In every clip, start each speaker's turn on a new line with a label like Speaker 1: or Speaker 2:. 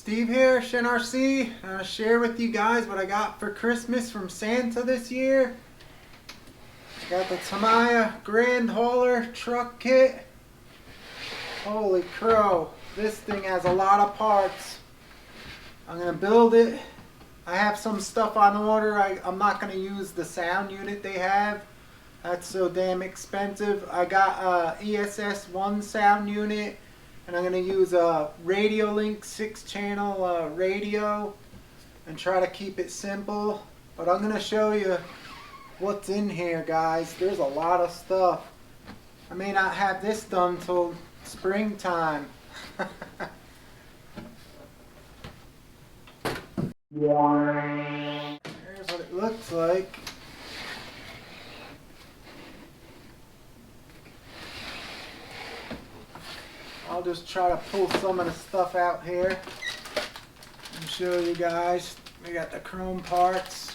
Speaker 1: Steve here, ShinRC. Share with you guys what I got for Christmas from Santa this year. Got the Tamiya Grand Hauler truck kit. Holy crow, this thing has a lot of parts. I'm going to build it. I have some stuff on order. I'm not going to use the sound unit they have. That's so damn expensive. I got a ESS1 sound unit. And I'm going to use a Radio Link 6-channel radio and try to keep it simple. But I'm going to show you what's in here, guys. There's a lot of stuff. I may not have this done till springtime. Here's what it looks like. I'll just try to pull some of the stuff out here and show you guys. We got the chrome parts,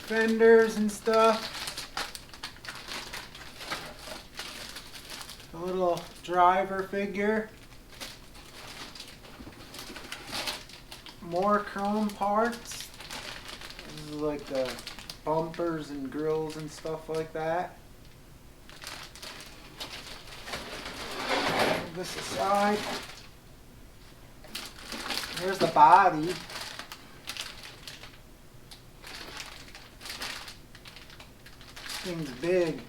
Speaker 1: fenders and stuff, a little driver figure, more chrome parts. This is like the bumpers and grills and stuff like that. This aside, here's the body. This thing's big.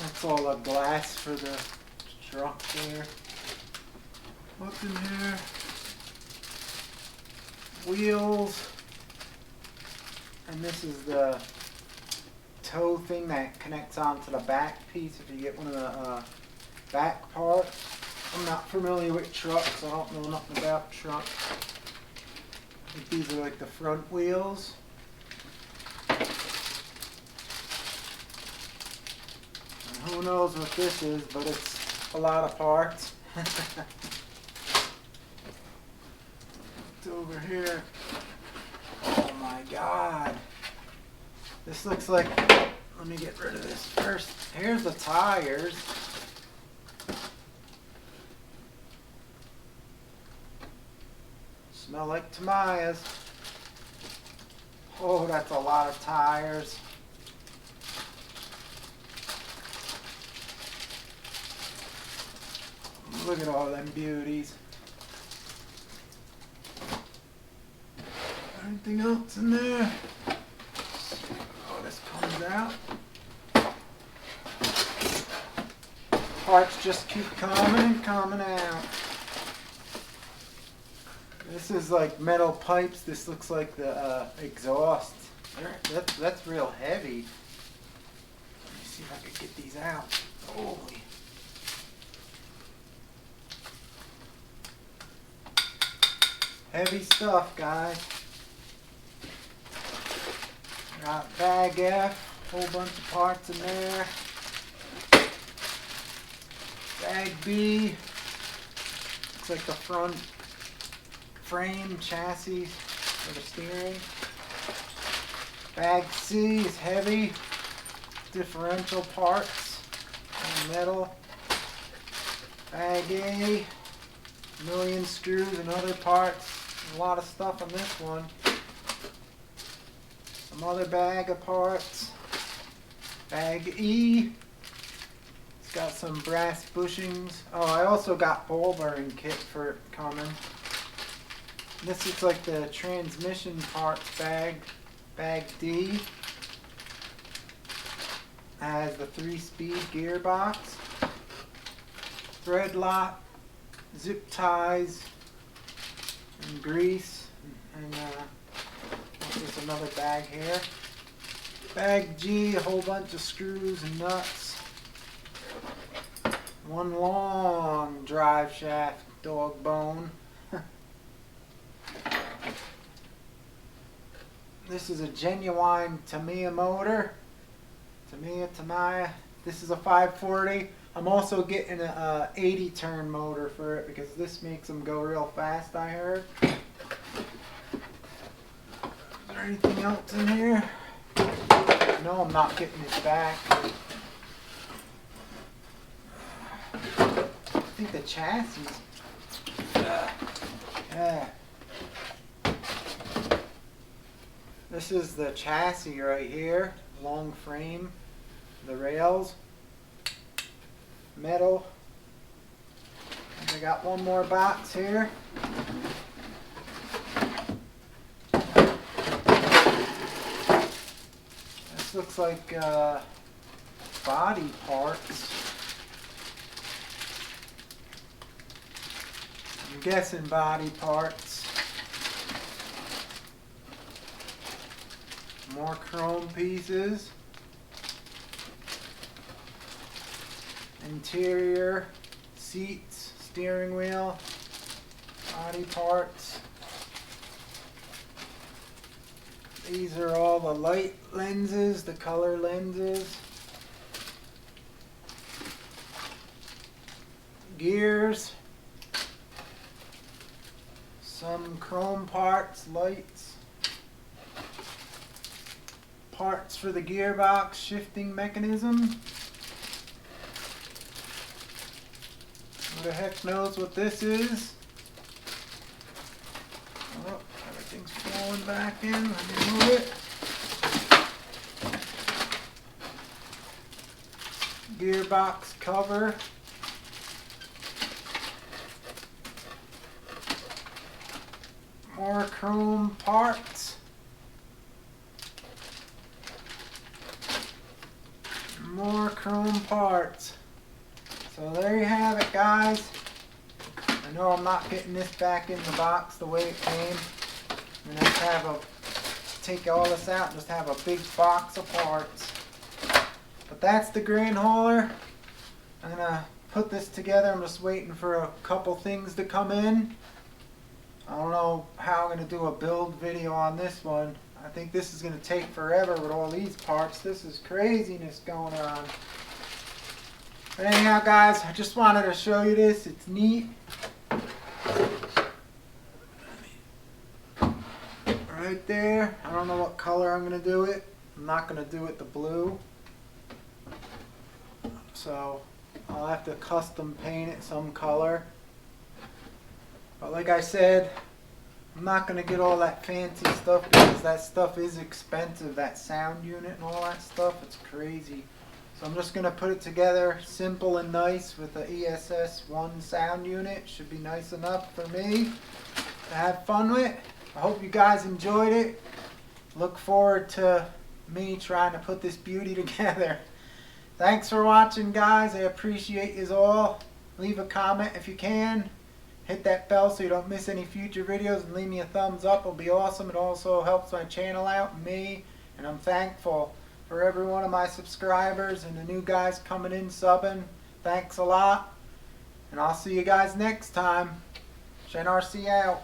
Speaker 1: That's all the glass for the truck there. What's in here? Wheels. And this is the toe thing that connects onto the back piece if you get one of the back parts. I'm not familiar with trucks, I don't know nothing about trucks. I think these are like the front wheels. And who knows what this is, but it's a lot of parts. It's over here. Oh my god. This looks like, let me get rid of this first. Here's the tires. Smell like Tamiyas. Oh, that's a lot of tires. Look at all them beauties. Anything else in there? Comes out. Parts just keep coming and coming out. This is like metal pipes. This looks like the exhaust. That's real heavy. Let me see if I can get these out. Holy. Heavy stuff, guys. Got bag F, whole bunch of parts in there. Bag B, looks like the front frame chassis for the steering. Bag C is heavy, differential parts and metal. Bag A, a million screws and other parts. There's a lot of stuff on this one. Some other bag of parts. Bag E. It's got some brass bushings. Oh, I also got ball bearing kit for it coming. This is like the transmission parts bag. Bag D. Has the 3-speed gearbox. Thread lock. Zip ties. And grease. And there's another bag here. Bag G, a whole bunch of screws and nuts. One long drive shaft dog bone. This is a genuine Tamiya motor. Tamiya. This is a 540. I'm also getting a 80 turn motor for it because this makes them go real fast, I heard. Is there anything else in here? I know I'm not getting it back. I think the chassis. Yeah. This is the chassis right here. Long frame. The rails. Metal. And I got one more box here. This looks like body parts. I'm guessing body parts. More chrome pieces. Interior, seats, steering wheel, body parts. These are all the light lenses, the color lenses. Gears. Some chrome parts, lights. Parts for the gearbox, shifting mechanism. Who the heck knows what this is? Oh, everything's falling back in. Let me move it. Gearbox cover. More chrome parts. More chrome parts. So there you have it, guys. I know I'm not getting this back in the box the way it came. I'm gonna have to take all this out and just have a big box of parts. But that's the Grand Hauler. I'm gonna put this together. I'm just waiting for a couple things to come in. I don't know how I'm gonna do a build video on this one. I think this is gonna take forever with all these parts. This is craziness going on. But anyhow, guys, I just wanted to show you this. It's neat. Right there. I don't know what color I'm going to do it. I'm not going to do it the blue. So I'll have to custom paint it some color. But like I said, I'm not going to get all that fancy stuff because that stuff is expensive. That sound unit and all that stuff, it's crazy. So I'm just going to put it together simple and nice with the ESS1 sound unit. Should be nice enough for me to have fun with. I hope you guys enjoyed it. Look forward to me trying to put this beauty together. Thanks for watching, guys. I appreciate you all. Leave a comment if you can. Hit that bell so you don't miss any future videos and leave me a thumbs up. It'll be awesome. It also helps my channel out and me. And I'm thankful for every one of my subscribers and the new guys coming in subbing. Thanks a lot. And I'll see you guys next time. ShenRC out.